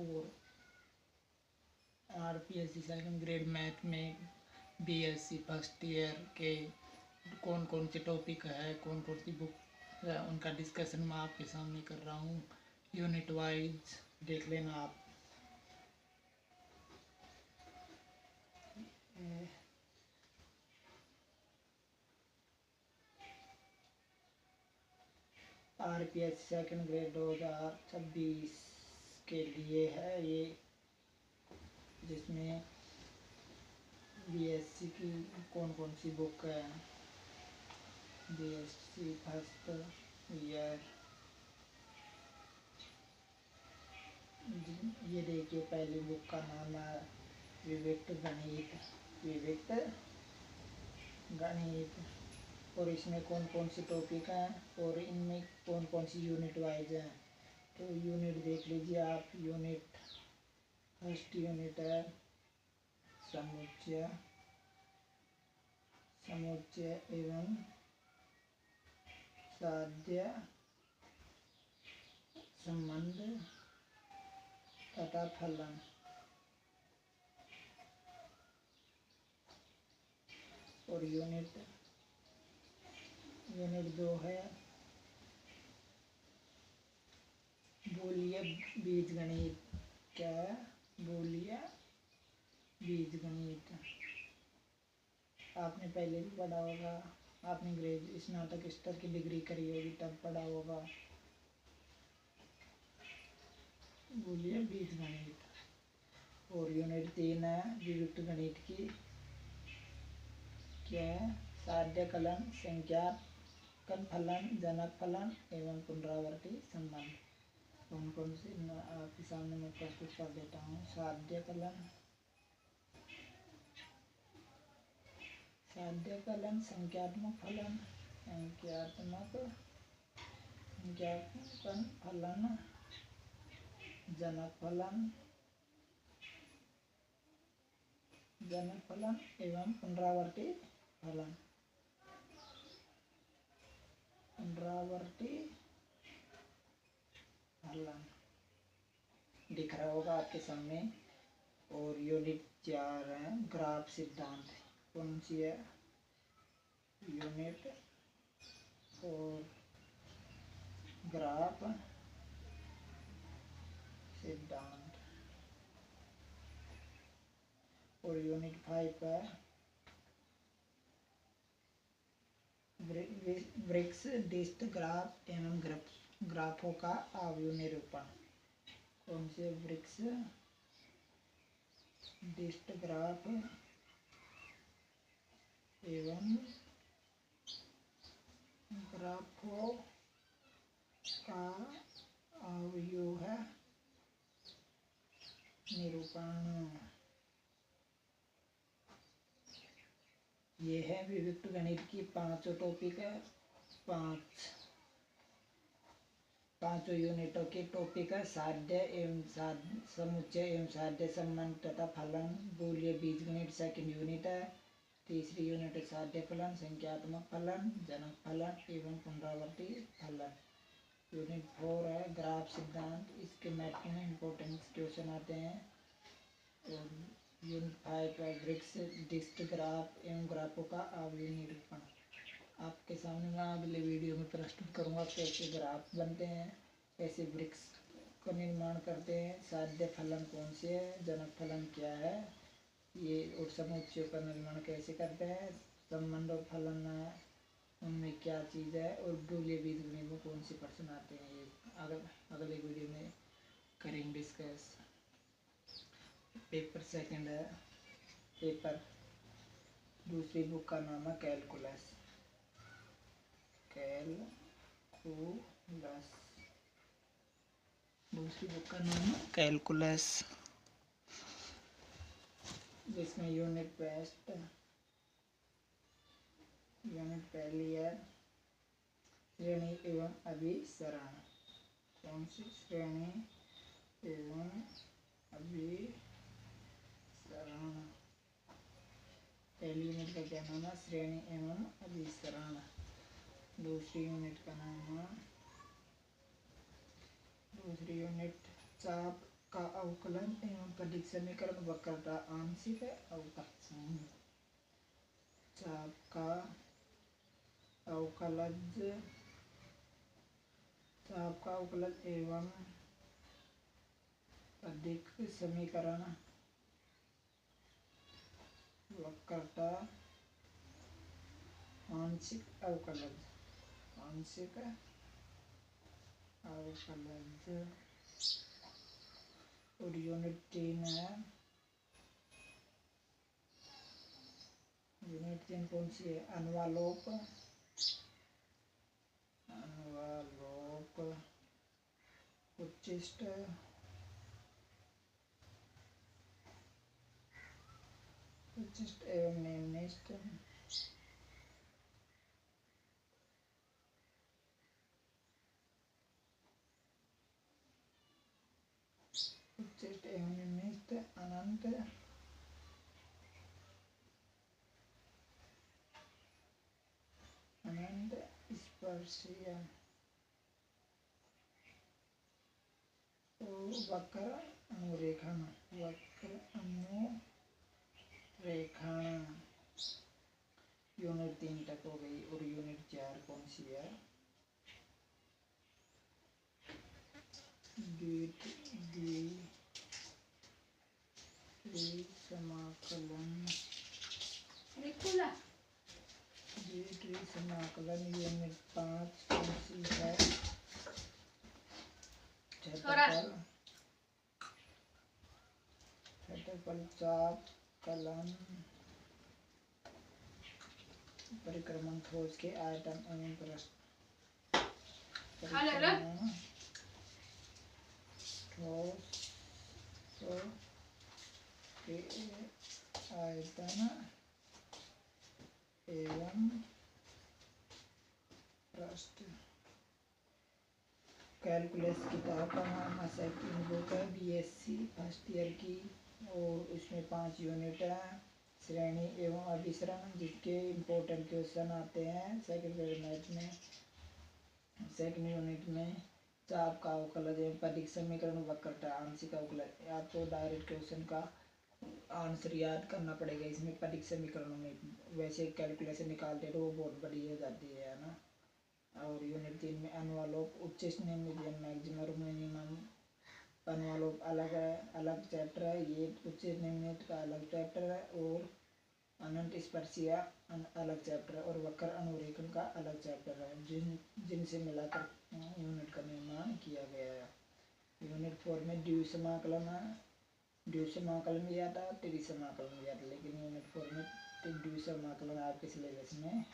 और RPSC second grade math में BSc first year के कौन कौन से टॉपिक है, कौन कौन सी बुक है, उनका डिस्कशन मैं आपके सामने कर रहा हूँ। यूनिट वाइज देख लेना आप। RPSc सेकंड ग्रेड 2026 के लिए है ये, जिसमें BSc की कौन कौन सी बुक है। BSc फर्स्ट ईयर, ये देखिए पहली बुक का नाम है विविक्त गणित। विविक्त गणित, और इसमें कौन कौन से टॉपिक हैं और इनमें कौन कौन सी यूनिट वाइज हैं। तो यूनिट देख लीजिए आप। यूनिट फर्स्ट यूनिट है समुच्चय, समुच्चय एवं साध्य संबंध तथा फलन। और यूनिट 2 है बूलिय बीजगणित। क्या है? बूलिय बीजगणित। आपने पहले भी पढ़ा होगा, आपने स्नातक स्तर की डिग्री करी होगी तब पढ़ा होगा बूलिय बीजगणित। और यूनिट 3 है विविक्त गणित की। क्या है? साध्य कलन, संख्यात्मक फलन, जनक फलन एवं पुनरावर्ती संबंध। कौन कौन से आपके सामने मैं प्रस्तुत कर देता हूँ। साध्य कलन, संख्यात्मक फलन, फलन, जनक फलन एवं पुनरावर्ती फलन। दिख रहा होगा आपके सामने। और यूनिट 4 है ग्राफ सिद्धांत। कौन सी है? यूनिट 4 ग्राफ सिद्धांत। और यूनिट 5 है वृक्ष, डिस्क, ग्राफ एवं ग्राफों का आव्यूह निरूपण। कौन से? वृक्ष, डिस्क, ग्राफ एवं ग्राफों का आव्यूह निरूपण। ये है विविक्त गणित की 5 टॉपिक है। पांचों यूनिटों के टॉपिक है साध्य एवं समुच्चय एवं साध्य संबंध तथा फलन। बूलिय बीजगणित सेकंड यूनिट है। तीसरी यूनिट है साध्य फलन, संख्यात्मक फलन, जनक फलन एवं पुनरावर्ती फलन। यूनिट 4 है ग्राफ सिद्धांत। इसके महत्वपूर्ण इंपॉर्टेंस क्वेश्चन आते हैं। और यूनिट 5 है वृक्ष, डिस्क, ग्राफ एवं ग्राफों का आव्यूह निरूपण। आपके सामने मैं अगले वीडियो में प्रस्तुत करूंगा कैसे ग्राफ बनते हैं, कैसे वृक्ष का निर्माण करते हैं, साध्य फलन कौन से है, जनक फलन क्या है ये, और समुच्चयों का निर्माण कैसे करते हैं, संबंध और फलन उनमें क्या चीज़ है, और बूलिय बीजगणित में कौन से प्रश्न आते हैं, ये अगले वीडियो में करेंगे डिस्कस। पेपर सेकंड है। पेपर दूसरी बुक का नाम है कैलकुलस। दूसरी बुक का नाम है कैलकुलस, जिसमें यूनिट पहली है श्रेणी एवं अभिसरण। कौन सी? श्रेणी एवं अभिसरण। पहली यूनिट का क्या नाम है? श्रेणी एवं अभिसरण। दूसरी यूनिट का नाम है, दूसरी यूनिट चाप का अवकलन एवं पदिक समीकरण वक्रता आंशिक अवकलन। चाप का अवकलज एवं पदिक समीकरण वक्रता आंशिक अवकलज और यूनिट 3 है। यूनिट 3 कौन सी है? अनुवालोप उच्चिष्ट एवं निम्निष्ट एवं निम्निष्ट अनंत स्पर्शीय वक्र अनुरेखण यूनिट 3 तक हो गई। और यूनिट 4 कौन सी है? समाकलन यूनिट 5 कौन सी है? क्षेत्रफल चाप कलन परिक्रमण ठोस के आयतन एवं प्रस्थ ठोस के आयतन एवं प्रस्थ। कैलकुलस किताब का नाम सेकंड बुक है, बीएससी फर्स्ट ईयर की, और उसमें 5 यूनिट है। श्रेणी एवं अभिसरण, जिसके इम्पोर्टेंट क्वेश्चन आते हैं सेकंड यूनिट में। चाप का अवकलज एवं पदिक समीकरण वक्रता आंशिक अवकलज। आपको डायरेक्ट क्वेश्चन का आंसर याद करना पड़ेगा इसमें पदिक समीकरणों में। वैसे कैलकुलेशन निकालते तो वो बहुत बड़ी हो जाती है ना। और यूनिट 3 में अनुवालोप उच्चिष्ट निम्न मैक्सिमम और मिनिमम। अनुवालोप अलग चैप्टर है, ये उच्चिष्ट निम्न का अलग चैप्टर है, और अनंत स्पर्शीय अलग चैप्टर है, और वक्र अनुरेखण का अलग चैप्टर है, जिनसे मिलाकर यूनिट का निर्माण किया गया है। यूनिट 4 में द्विसमाकलन भी आता है, त्रिसमाकलन भी आता है, लेकिन यूनिट 4 में द्विसमाकलन आपके सिलेबस में है।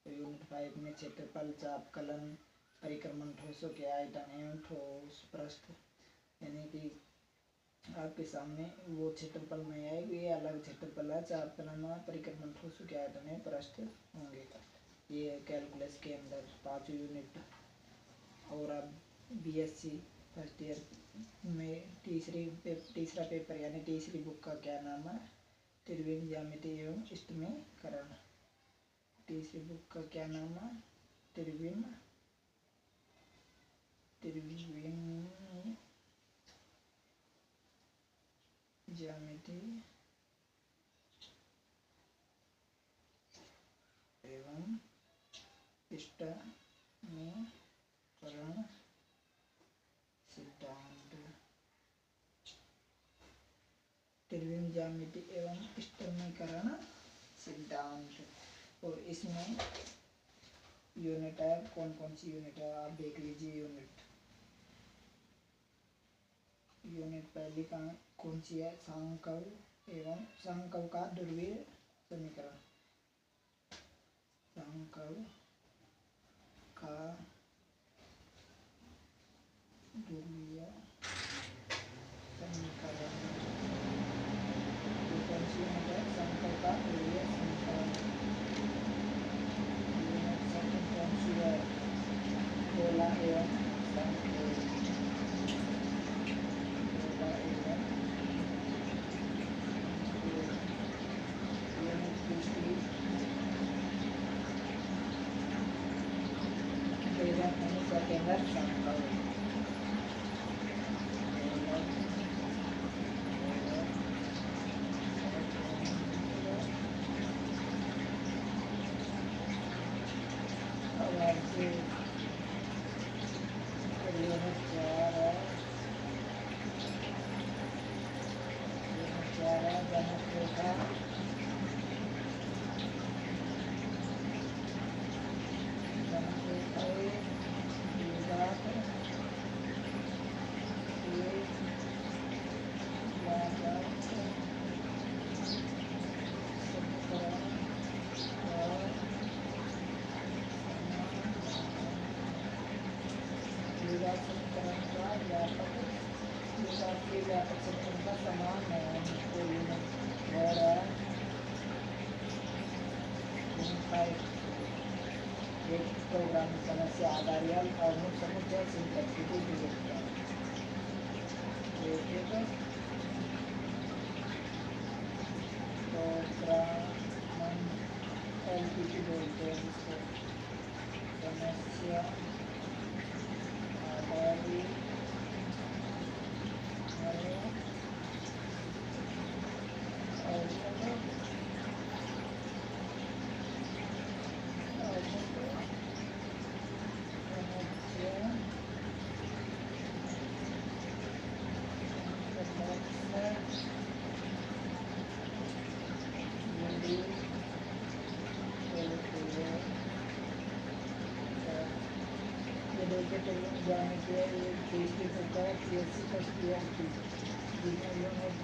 तो यूनिट 5 में क्षेत्रफल चाप कलन परिक्रमण ठोसों के आयतन एवं ठोस प्रस्थ, यानी कि आपके सामने वो क्षेत्रफल में आएगी, ये अलग क्षेत्रफल है। चाप कलन परिक्रमण ठोसों के आयतन एवं प्रस्थ होंगे। ये कैलकुलस के अंदर 5 यूनिट। और अब बीएससी फर्स्ट ईयर में तीसरा पेपर यानी तीसरी बुक का क्या नाम है? त्रिविम ज्यामिति एवं इष्टमीकरण। तीसरी बुक का क्या नाम है? त्रिविम ज्यामिति एवं इष्टमीकरण सिद्धांत। त्रिविम ज्यामिति एवं इष्टमीकरण सिद्धांत। और इसमें यूनिट है, कौन कौन सी यूनिट है आप देख लीजिए। यूनिट पहली का कौन सी है? सांकव का ध्रुवीय समीकरण। सांकव का ध्रुवीय समीकरण। कौन सी यूनिट है? सांकव का ध्रुवीय समीकरण। यूनिट सेकंड कौन सी है? गोला एवं समकोण। यूनिट तीसरी केंद्र समकोण। से यूनिट 4 है, यूनिट 4 है जनक रेखा, जनक रेखा द्विघात समीकरण का व्यापक समीकरण का समान है। तो यूनिट है एक प्रोग्रामिंग समस्या आधारित और मुख्य समुच्चय सिंप्लेक्सिटी की व्याख्या। प्रोग्रामन एलपीटी बोलते हैं जिसको, समस्या आधारित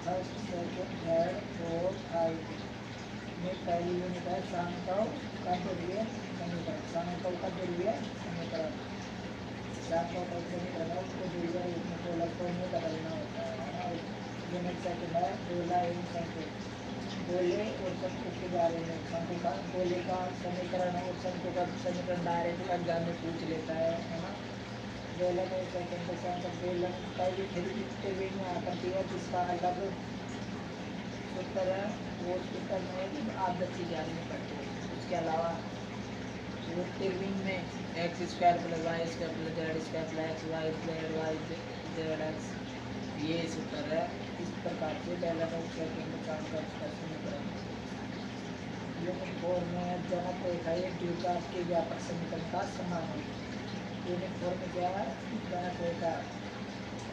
first second third fourth five में पहली यूनिट है सांख्यिक का ध्रुवीय समीकरण, सांख्यिक का ध्रुवीय समीकरण, सांख्यिक का समीकरण है उसको ध्रुवीय रूप में गोलकों में बदलना होता है। और यूनिट सेकंड है गोला एवं शंकु, गोले और शंकु के बारे में, शंकु का गोले का समीकरण और शंकु का समीकरण डायरेक्ट एग्जाम में पूछ लेता है ना। गोलन और सेकंड का गोलन का भी फिर में आकृति है जिसका अलग उत्तर है, वो उत्तर में आप 10 जाननी पड़ती है। उसके अलावा वो तिरविन में x square plus y square plus z square plus x y z x, ये सूत्र है। इस प्रकार से पहला और सेकंड का समीकरण। यूनिट 4 में जनक रेखा द्विघात के व्यापक समीकरण का समान है। यूनिट 4 में क्या है, जनक रेखा,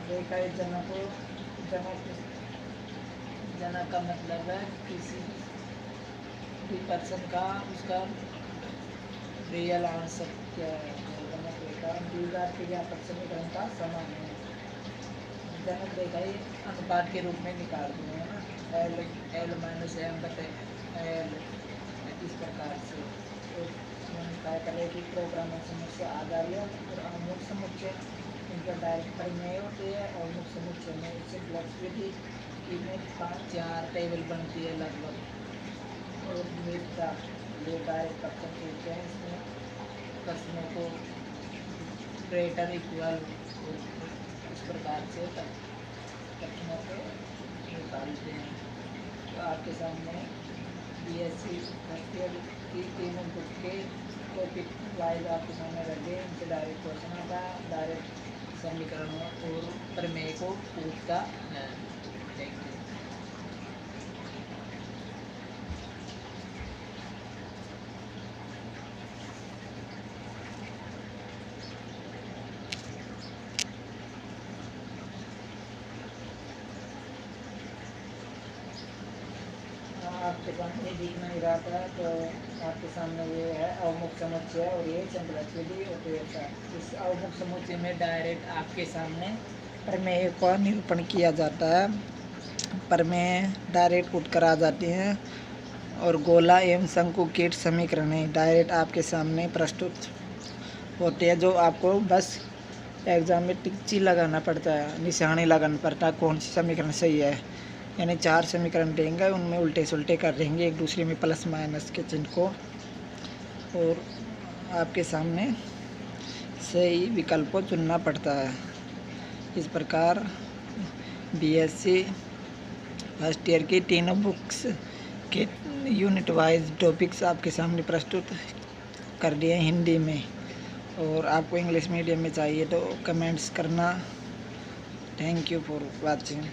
रेखा जनक, जनक का मतलब है किसी भी पर्सन का उसका रियल आंसर क्या है। जनक रेखा द्विघात के व्यापक समीकरण का समान है। जनक रेखा अनुपात के रूप में निकाल दूँ है ना, एल माइनस एम बटे एल, इस प्रकार से। क्या करें कि प्रोग्रामिंग समस्या आधारित और अमुक समुच्चय इनका डायरेक्ट परिमेय होती है और मुख्य समुच्चय में इससे फ्लेक्सिबिलिटी में 5-4 टेबल बनती है लगभग। और मित्रता ये डायरेक्ट कप्चर कहते हैं, इसमें प्रश्नों को ग्रेटर इक्वल इस प्रकार से प्रश्नों को निकालते हैं। तो आपके सामने BSc फर्स्ट ईयर की तीनों बुक के टॉपिक वाइज आपके सामने रखे, इनसे डायरेक्ट क्वेश्चन आता है, डायरेक्ट समीकरणों और प्रमेय को पूछता है। Thank you. आपके सामने दिख नहीं रहा था तो आपके सामने ये है अवमुख समुच्चय और ये चंद्रचूड़ी उपयोगिता। इस अवमुख समुच्चय में डायरेक्ट आपके सामने प्रमेय का निरूपण किया जाता है, प्रमेय डायरेक्ट उठकर आ जाती हैं और गोला एवं शंकु कीट समीकरण डायरेक्ट आपके सामने प्रस्तुत होते हैं, जो आपको बस एग्जाम में टिक्ची लगाना पड़ता है, निशानी लगाना पड़ता है कौन सी समीकरण सही है। यानी 4 समीकरण देंगे, उनमें उल्टे सुल्टे कर देंगे एक दूसरे में प्लस माइनस के चिन्ह को, और आपके सामने सही विकल्प को चुनना पड़ता है। इस प्रकार BSc फर्स्ट ईयर की तीनों बुक्स के यूनिट वाइज टॉपिक्स आपके सामने प्रस्तुत कर दिए हिंदी में, और आपको इंग्लिश मीडियम में चाहिए तो कमेंट्स करना। Thank you for watching.